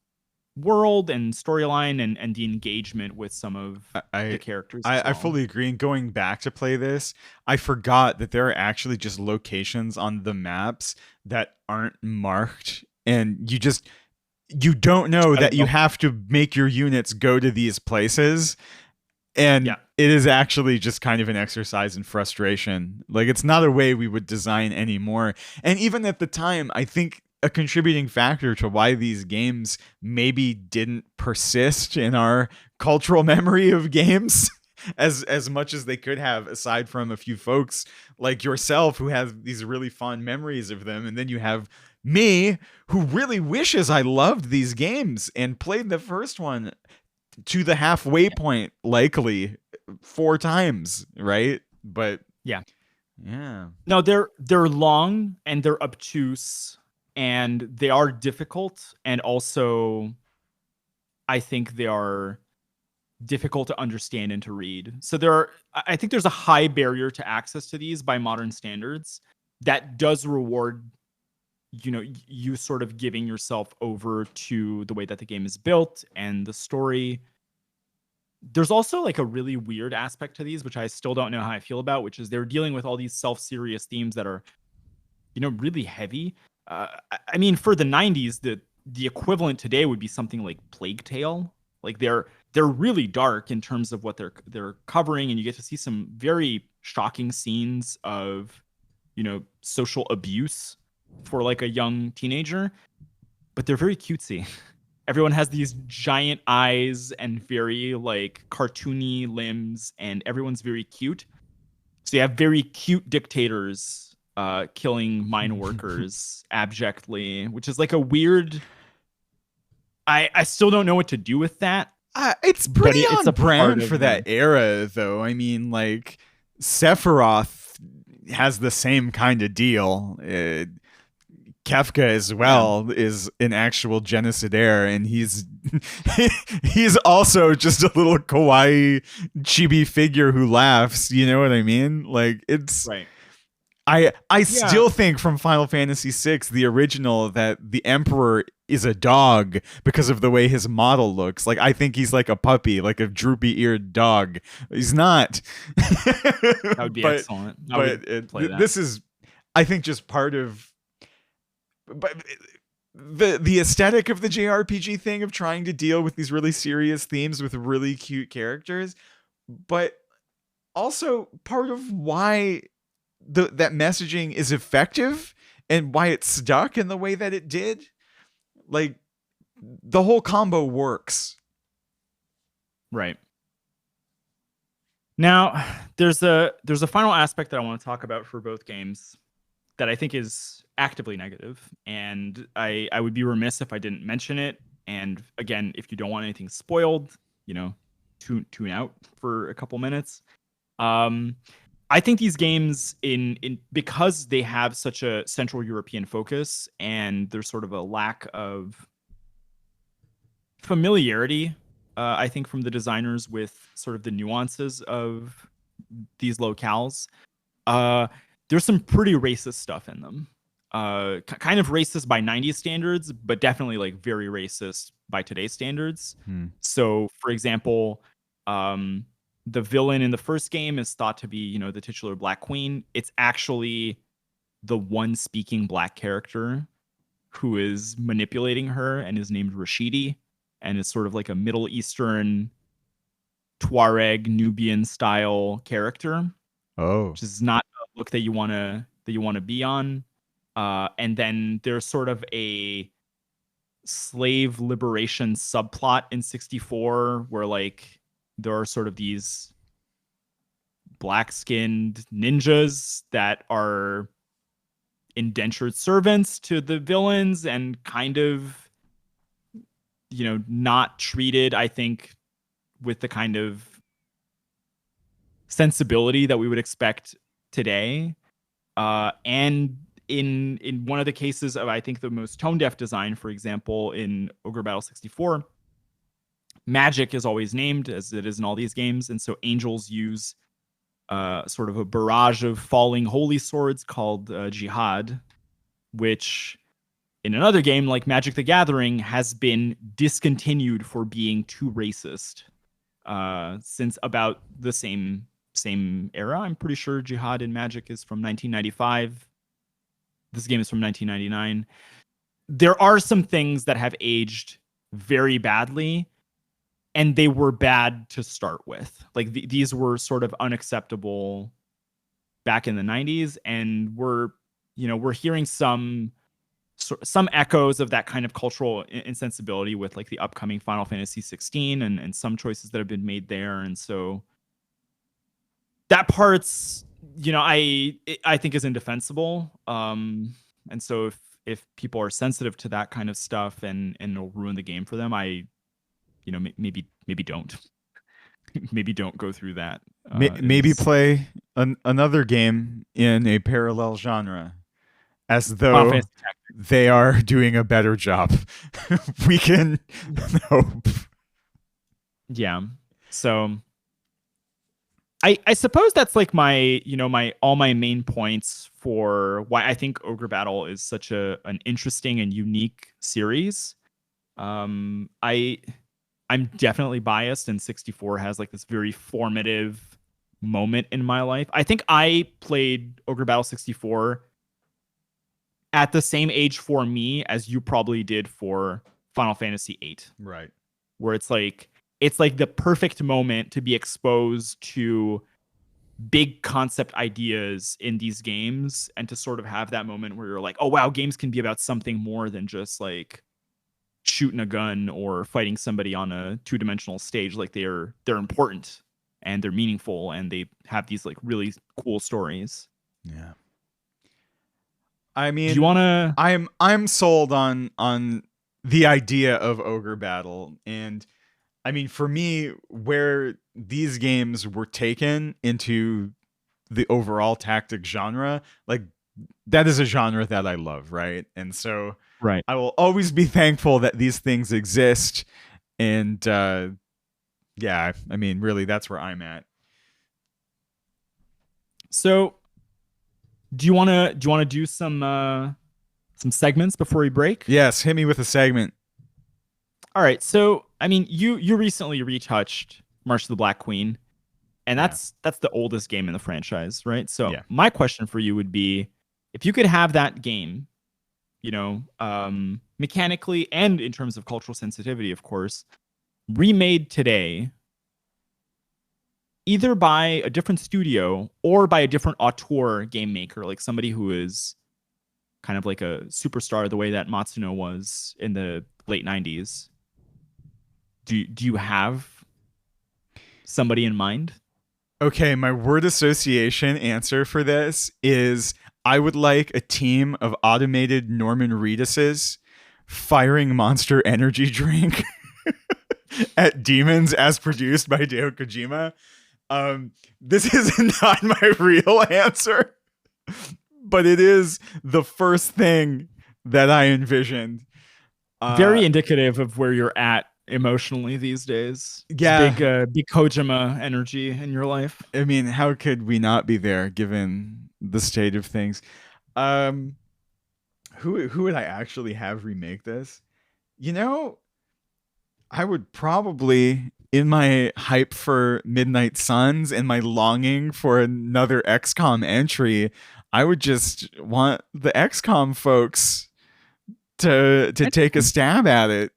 world and storyline and the engagement with some of the I characters as I well. fully agree. And going back to play this, I forgot that there are actually just locations on the maps that aren't marked, and you don't know I that don't you know. have to make your units go to these places. And Yeah. it is actually just kind of an exercise in frustration. Like, it's not a way we would design anymore. And even at the time, I think a contributing factor to why these games maybe didn't persist in our cultural memory of games as much as they could have, aside from a few folks like yourself who have these really fond memories of them, and then you have me who really wishes I loved these games and played the first one to the halfway point, likely 4 times, right? But Yeah. yeah. No, they're long and they're obtuse and they are difficult, and also I think they are difficult to understand and to read. So I think there's a high barrier to access to these by modern standards that does reward you sort of giving yourself over to the way that the game is built and the story. There's also like a really weird aspect to these, which I still don't know how I feel about, which is they're dealing with all these self-serious themes that are, really heavy. I mean, for the 90s, the equivalent today would be something like Plague Tale. Like they're really dark in terms of what they're covering, and you get to see some very shocking scenes of, social abuse for like a young teenager, but they're very cutesy. Everyone has these giant eyes and very like cartoony limbs, and everyone's very cute. So you have very cute dictators killing mine workers abjectly, which is like a weird. I still don't know what to do with that, It's but pretty it's on a part brand of for that the. era, though. I mean, like, Sephiroth has the same kind of deal. Kefka as Yeah, well is an actual genocidaire, and he's also just a little kawaii chibi figure who laughs. You know what I mean? Like, it's right. I Yeah, still think from Final Fantasy VI, the original, that the Emperor is a dog because of the way his model looks. Like, I think he's like a puppy, like a droopy eared dog. He's not. that would be but excellent. I would but play that. this is, I think, just part of. But the aesthetic of the JRPG thing of trying to deal with these really serious themes with really cute characters, but also part of why that messaging is effective and why it stuck in the way that it did. Like, the whole combo works. Right. Now, there's a final aspect that I want to talk about for both games that I think is actively negative, and I would be remiss if I didn't mention it. And again, if you don't want anything spoiled, tune out for a couple minutes. Um, I think these games in because they have such a Central European focus and there's sort of a lack of familiarity, I think, from the designers with sort of the nuances of these locales. Uh, there's some pretty racist stuff in them. Kind of racist by 90s standards, but definitely like very racist by today's standards. Hmm. So, for example, um, the villain in the first game is thought to be, the titular Black Queen. It's actually the one speaking Black character who is manipulating her and is named Rashidi and is sort of like a Middle Eastern Tuareg Nubian style character, Oh. which is not a look that you want to be on. And then there's sort of a slave liberation subplot in 64 where like there are sort of these black-skinned ninjas that are indentured servants to the villains and kind of not treated, I think, with the kind of sensibility that we would expect today. And in one of the cases of, I think, the most tone deaf design, for example, in Ogre Battle 64, magic is always named, as it is in all these games, and so angels use sort of a barrage of falling holy swords called jihad, which in another game like Magic the Gathering has been discontinued for being too racist since about the same era. I'm pretty sure Jihad in Magic is from 1995. This game is from 1999. There are some things that have aged very badly, and they were bad to start with. Like these were sort of unacceptable back in the 90s, and we're hearing some echoes of that kind of cultural insensibility with like the upcoming Final Fantasy 16 and some choices that have been made there. And so that part's, I think is indefensible. And so if people are sensitive to that kind of stuff and it'll ruin the game for them, maybe don't. Maybe don't go through that. Maybe play another game in a parallel genre, as though they are doing a better job. We can hope. Yeah. So I suppose that's like my main points for why I think Ogre Battle is such an interesting and unique series. I'm definitely biased, and 64 has like this very formative moment in my life. I think I played Ogre Battle 64 at the same age for me as you probably did for Final Fantasy 8. Right. Where it's like the perfect moment to be exposed to big concept ideas in these games, and to sort of have that moment where you're like, oh wow, games can be about something more than just like shooting a gun or fighting somebody on a two-dimensional stage. Like they're important and they're meaningful and they have these like really cool stories. Yeah. I mean, do you want to? I'm sold on the idea of Ogre Battle, and I mean, for me, where these games were taken into the overall tactic genre, like that is a genre that I love, right? And so, right, I will always be thankful that these things exist, and yeah, I mean, really, that's where I'm at. So, do you want to do some segments before we break? Yes, hit me with a segment. All right. So, I mean, you recently retouched March of the Black Queen, and that's the oldest game in the franchise, right? So, my question for you would be, if you could have that game, mechanically and in terms of cultural sensitivity, of course, remade today, either by a different studio or by a different auteur game maker, like somebody who is kind of like a superstar the way that Matsuno was in the late 90s. Do you have somebody in mind? Okay, my word association answer for this is I would like a team of automated Norman Reeduses firing Monster Energy drink at demons as produced by Hideo Kojima. This is not my real answer, but it is the first thing that I envisioned. Very indicative of where you're at emotionally these days. Yeah, big Kojima energy in your life. I mean, how could we not be there given the state of things? Who would I actually have remake this? I would probably, in my hype for Midnight Suns and my longing for another XCOM entry, I would just want the XCOM folks to take a stab at it.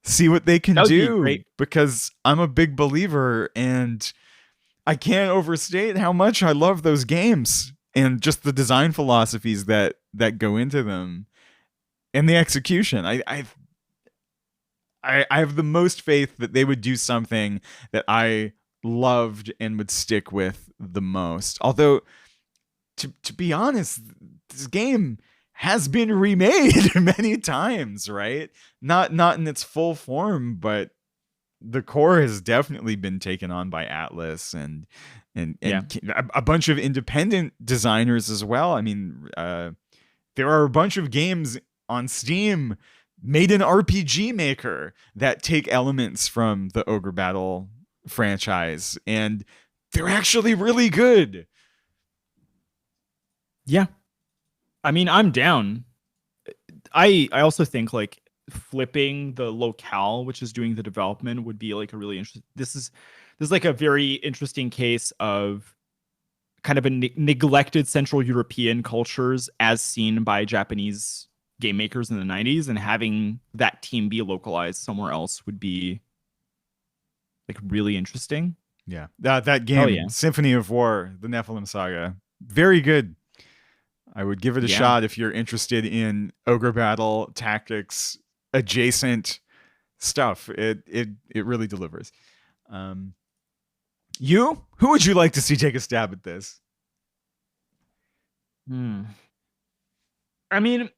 See what they can do, because I'm a big believer and I can't overstate how much I love those games and just the design philosophies that go into them and the execution. I have the most faith that they would do something that I loved and would stick with the most. Although, to be honest, this game has been remade many times, right? Not in its full form, but the core has definitely been taken on by Atlas and Yeah. a bunch of independent designers as well. I mean, there are a bunch of games on Steam made in RPG Maker that take elements from the Ogre Battle franchise, and they're actually really good. Yeah. I mean, I'm down. I also think like flipping the locale which is doing the development would be like a really interesting. This is like a very interesting case of kind of a neglected Central European cultures as seen by Japanese game makers in the 90s, and having that team be localized somewhere else would be like really interesting. Yeah, that Hell game, yeah. Symphony of War, the Nephilim Saga, very good. I would give it a Yeah. shot if you're interested in Ogre Battle tactics adjacent stuff. It really delivers. Um, who would you like to see take a stab at this? Hmm. I mean,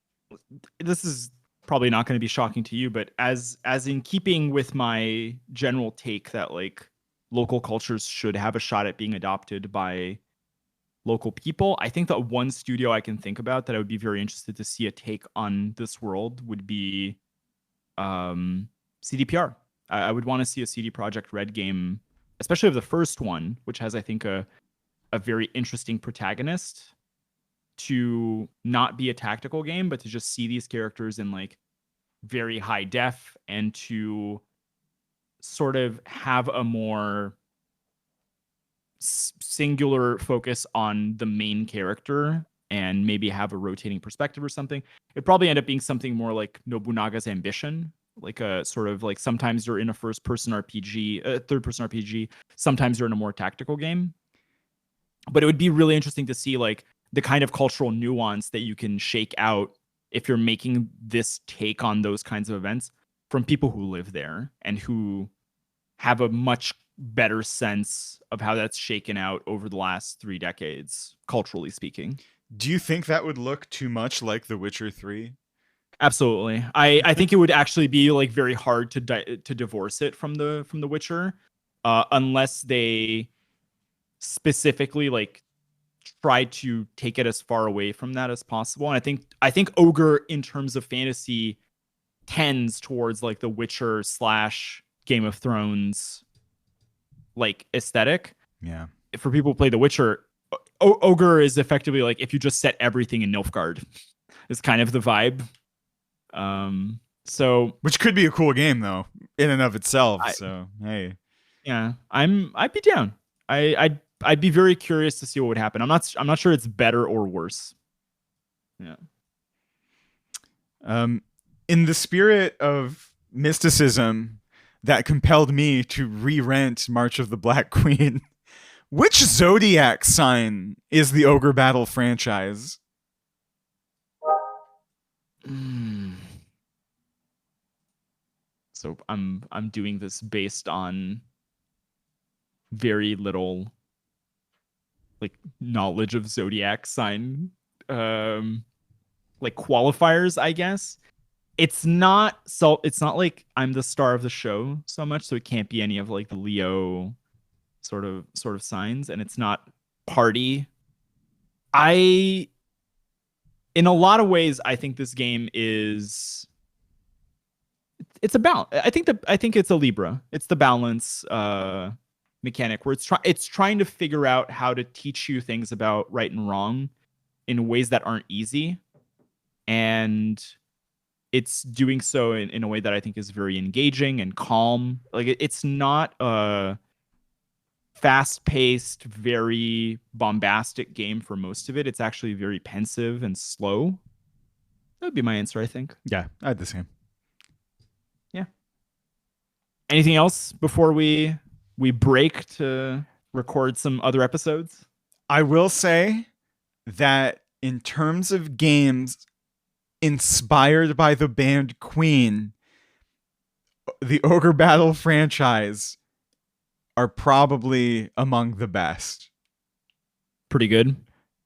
this is probably not going to be shocking to you, but as in keeping with my general take that like local cultures should have a shot at being adopted by local people, I think that one studio I can think about that I would be very interested to see a take on this world would be CDPR. I would want to see a CD Projekt Red game, especially of the first one, which has I think a very interesting protagonist, to not be a tactical game, but to just see these characters in like very high def and to sort of have a more singular focus on the main character and maybe have a rotating perspective or something. It'd probably end up being something more like Nobunaga's Ambition, like a sort of like sometimes you're in a first person RPG, a third person RPG, sometimes you're in a more tactical game. But it would be really interesting to see like the kind of cultural nuance that you can shake out if you're making this take on those kinds of events from people who live there and who have a much better sense of how that's shaken out over the last 3 decades, culturally speaking. Do you think that would look too much like The Witcher 3? Absolutely. I think it would actually be like very hard to divorce it from the Witcher, unless they specifically like try to take it as far away from that as possible. And I think Ogre in terms of fantasy tends towards like the Witcher slash Game of Thrones like aesthetic. Yeah. For people who play The Witcher, Ogre is effectively like if you just set everything in Nilfgaard. Is kind of the vibe. So Which could be a cool game though, in and of itself. I, So hey. yeah, I'd be down. I'd be very curious to see what would happen. I'm not sure it's better or worse. Yeah. In the spirit of mysticism that compelled me to re-rent March of the Black Queen, which zodiac sign is the Ogre Battle franchise? So I'm doing this based on very little like knowledge of zodiac sign like qualifiers, I guess. It's not like I'm the star of the show so much, so it can't be any of like the Leo sort of signs, and it's not party. I In a lot of ways I think this game is it's about I think it's a Libra. It's the balance mechanic where it's trying to figure out how to teach you things about right and wrong in ways that aren't easy, and it's doing so in a way that I think is very engaging and calm. Like it's not a fast-paced, very bombastic game for most of it. It's actually very pensive and slow. That would be my answer, I think. Yeah, I had the same. Yeah. Anything else before we break to record some other episodes? I will say that in terms of games inspired by the band Queen, the Ogre Battle franchise are probably among the best. Pretty good.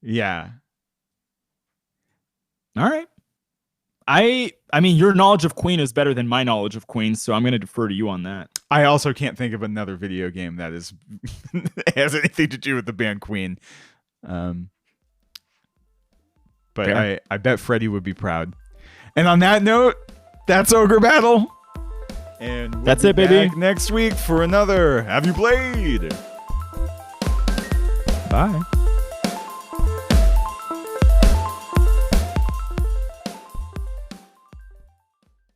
Yeah. All right. I mean, your knowledge of Queen is better than my knowledge of Queen, so I'm going to defer to you on that. I also can't think of another video game that is has anything to do with the band Queen. But Fair. I bet Freddie would be proud. And on that note, that's Ogre Battle. And we'll That's be it, baby. back next week for another Have You Played? Bye.